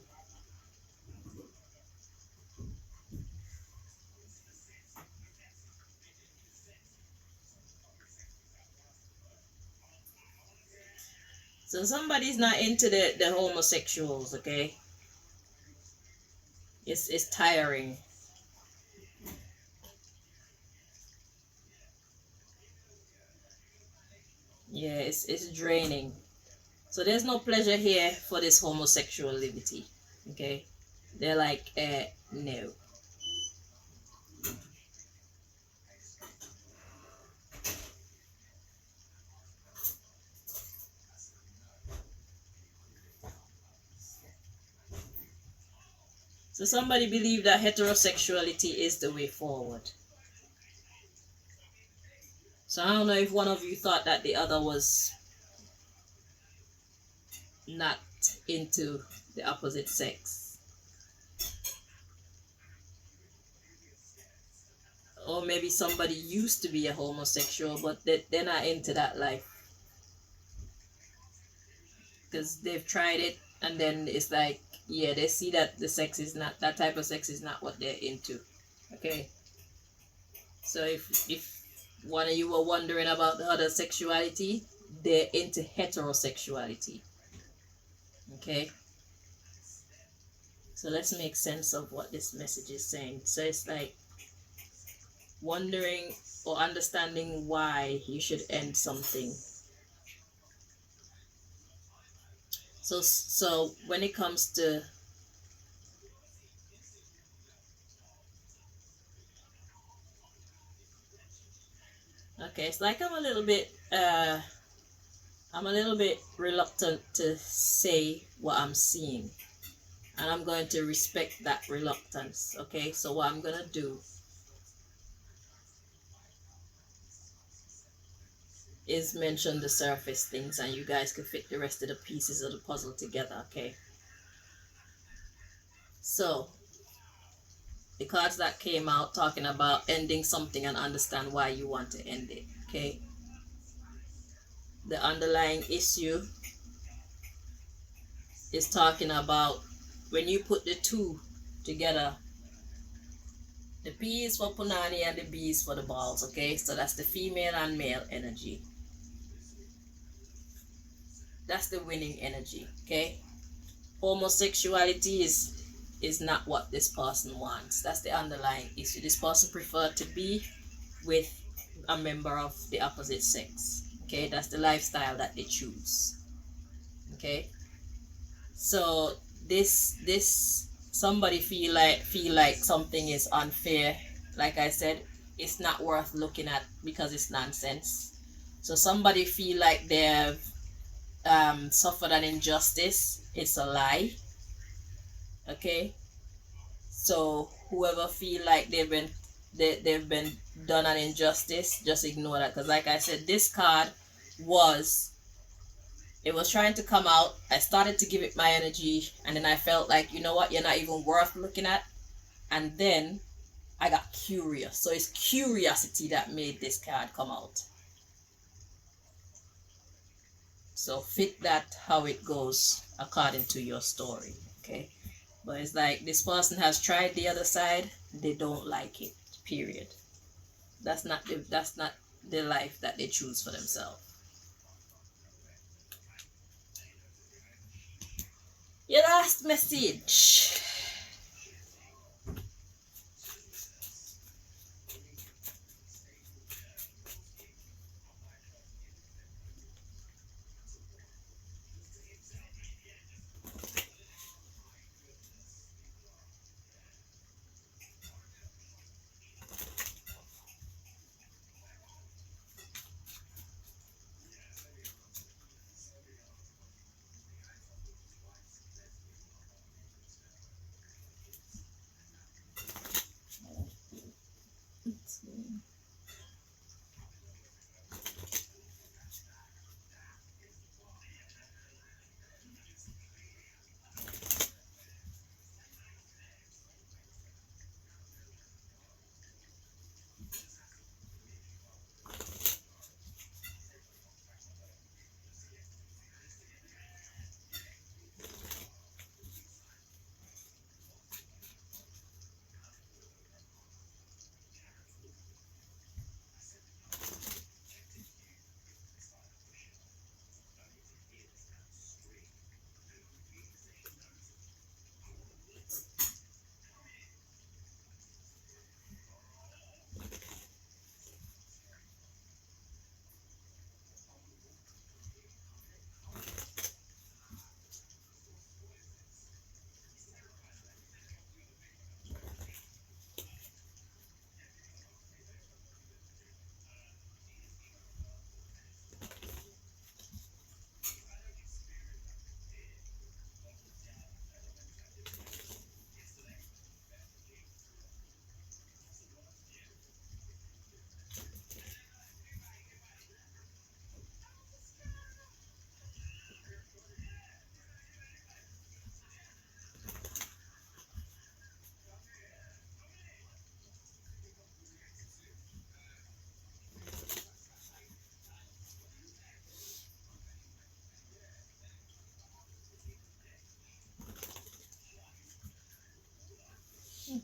So somebody's not into the homosexuals, okay? It's tiring. Yeah, it's draining. So there's no pleasure here for this homosexual liberty. Okay? They're like, no. So somebody believe that heterosexuality is the way forward. So I don't know if one of you thought that the other was not into the opposite sex. Or maybe somebody used to be a homosexual, but they're not into that life. Because they've tried it, and then it's like, yeah, they see that the sex is not, that type of sex is not what they're into. Okay? So if one of you were wondering about the other sexuality, they're into heterosexuality. Okay? So let's make sense of what this message is saying. So it's like wondering or understanding why you should end something. So when it comes to okay, it's like I'm a little bit reluctant to say what I'm seeing, and I'm going to respect that reluctance. Okay, so what I'm gonna do is mention the surface things, and you guys can fit the rest of the pieces of the puzzle together. Okay, so the cards that came out talking about ending something and understand why you want to end it. Okay, the underlying issue is talking about when you put the two together. The P is for Punani and the B is for the balls, okay? So that's the female and male energy. That's the winning energy, okay? Homosexuality is not what this person wants. That's the underlying issue. This person prefer to be with a member of the opposite sex, okay? That's the lifestyle that they choose, okay? So this somebody feel like something is unfair. Like I said, it's not worth looking at because it's nonsense. So somebody feel like they've suffered an injustice. It's a lie. Okay, so whoever feel like they've been done an injustice, just ignore that. Because like I said, this card was it was trying to come out. I started to give it my energy, and then I felt like, you know what, you're not even worth looking at. And then I got curious. So it's curiosity that made this card come out. So fit that how it goes according to your story. Okay. But it's like this person has tried the other side, they don't like it. Period. That's not the life that they choose for themselves. Your last message.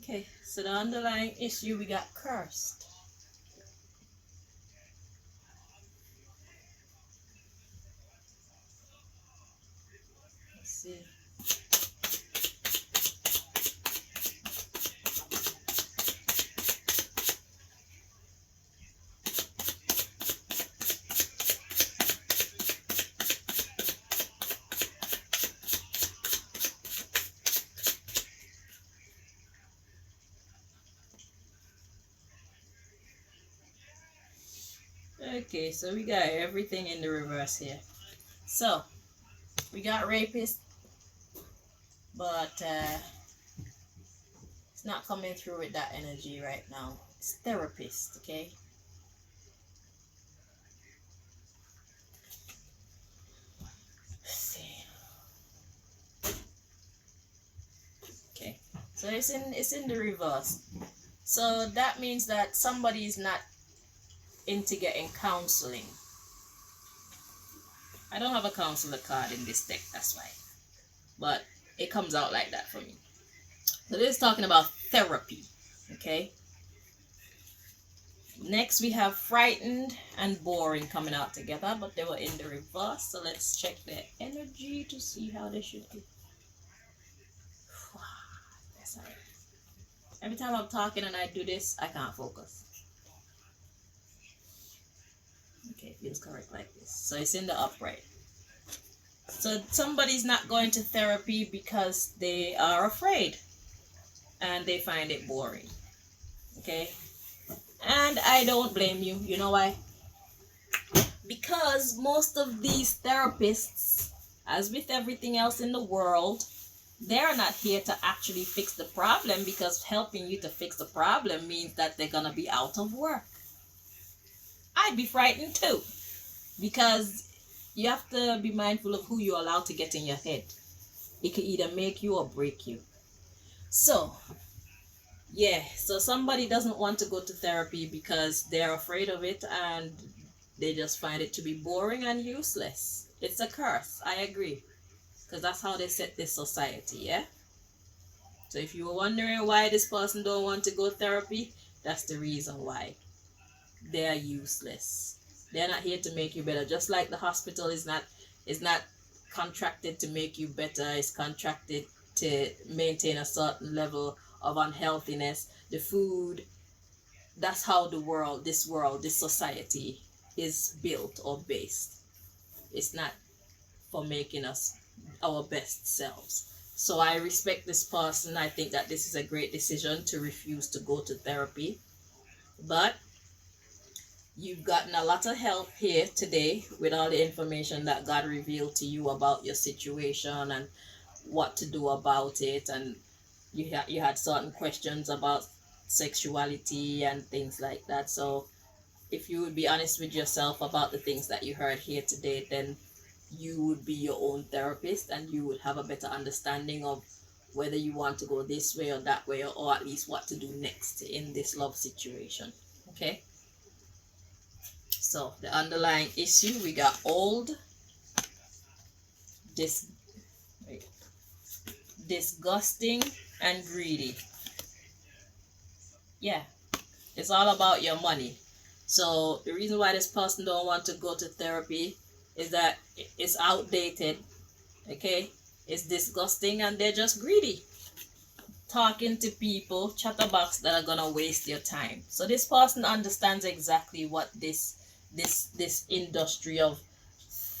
Okay, so the underlying issue, we got cursed. Let's see. Okay, so we got everything in the reverse here. So we got rapist, but it's not coming through with that energy right now. It's therapist, okay? Let's see. Okay, so it's in the reverse. So that means that somebody is not into getting counseling. I don't have a counselor card in this deck, that's why. But it comes out like that for me. So this is talking about therapy, okay? Next we have frightened and boring coming out together, but they were in the reverse. So let's check their energy to see how they should be. That's all right. Every time I'm talking and I do this, I can't focus. Okay, it feels correct like this. So it's in the upright. So somebody's not going to therapy because they are afraid and they find it boring. Okay? And I don't blame you. You know why? Because most of these therapists, as with everything else in the world, they're not here to actually fix the problem, because helping you to fix the problem means that they're going to be out of work. I'd be frightened too, because you have to be mindful of who you allow to get in your head. It can either make you or break you. So, yeah, so somebody doesn't want to go to therapy because they're afraid of it and they just find it to be boring and useless. It's a curse, I agree. Because that's how they set this society, yeah? So if you were wondering why this person don't want to go therapy, that's the reason why. They're useless. They're not here to make you better. Just like the hospital is not contracted to make you better. It's contracted to maintain a certain level of unhealthiness. The food, that's how this society is built or based. It's not for making us our best selves. So I respect this person. I think that this is a great decision to refuse to go to therapy. But you've gotten a lot of help here today with all the information that God revealed to you about your situation and what to do about it. And you had certain questions about sexuality and things like that. So if you would be honest with yourself about the things that you heard here today, then you would be your own therapist and you would have a better understanding of whether you want to go this way or that way, or at least what to do next in this love situation. Okay? So the underlying issue, we got old, disgusting, and greedy. Yeah, it's all about your money. So the reason why this person don't want to go to therapy is that it's outdated. Okay, it's disgusting and they're just greedy, talking to people, chatterbox that are gonna waste your time. So this person understands exactly what this industry of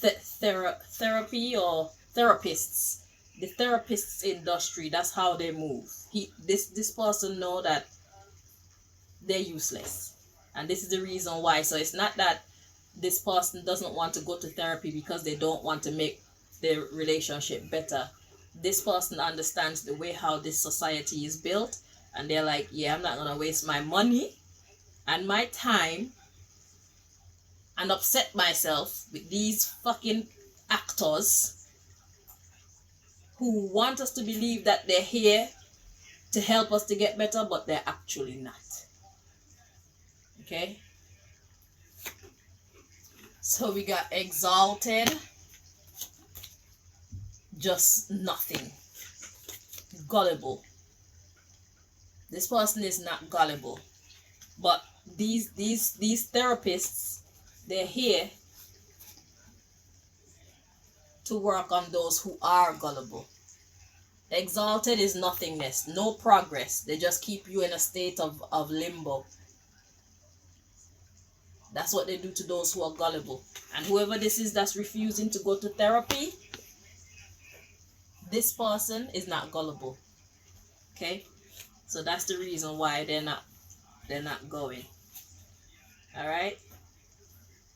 therapy or therapists, the therapists industry, that's how they move. This person know that they're useless, and this is the reason why. So it's not that this person doesn't want to go to therapy because they don't want to make their relationship better. This person understands the way how this society is built, and they're like, yeah, I'm not gonna waste my money and my time and upset myself with these fucking actors who want us to believe that they're here to help us to get better, but they're actually not. Okay? So we got exalted, just nothing. Gullible. This person is not gullible. But these therapists, they're here to work on those who are gullible. Exalted is nothingness, no progress. They just keep you in a state of limbo. That's what they do to those who are gullible. And whoever this is that's refusing to go to therapy, this person is not gullible. Okay? So that's the reason why they're not going. All right?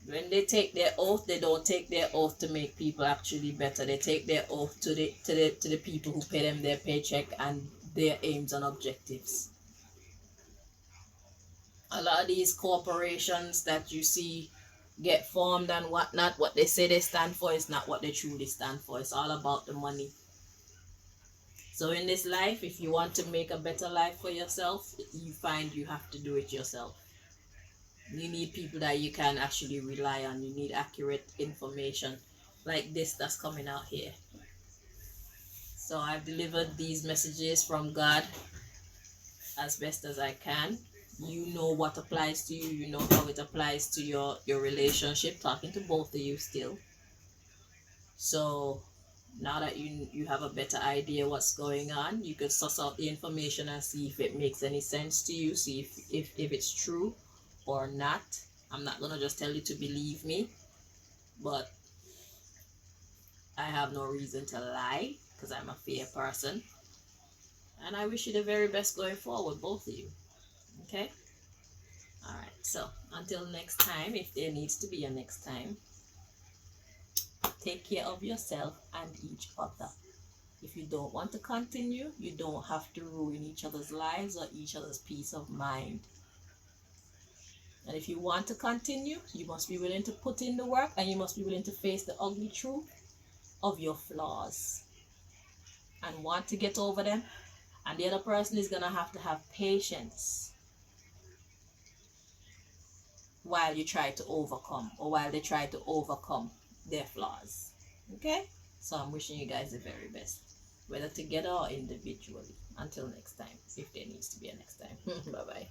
When they take their oath, they don't take their oath to make people actually better. They take their oath to the people who pay them their paycheck and their aims and objectives. A lot of these corporations that you see get formed and whatnot, what they say they stand for is not what they truly stand for. It's all about the money. So in this life, if you want to make a better life for yourself, you find you have to do it yourself. You need people that you can actually rely on. You need accurate information like this that's coming out here. So I've delivered these messages from God as best as I can. You know what applies to you. You know how it applies to your relationship. Talking to both of you still. So now that you have a better idea what's going on, you can suss out the information and see if it makes any sense to you. See if it's true or not. I'm not gonna just tell you to believe me, but I have no reason to lie because I'm a fair person. And I wish you the very best going forward, both of you. Okay? Alright, so until next time, if there needs to be a next time, take care of yourself and each other. If you don't want to continue, you don't have to ruin each other's lives or each other's peace of mind. And if you want to continue, you must be willing to put in the work and you must be willing to face the ugly truth of your flaws and want to get over them. And the other person is going to have patience while you try to overcome, or while they try to overcome their flaws. Okay? So I'm wishing you guys the very best, whether together or individually. Until next time, if there needs to be a next time. Bye-bye.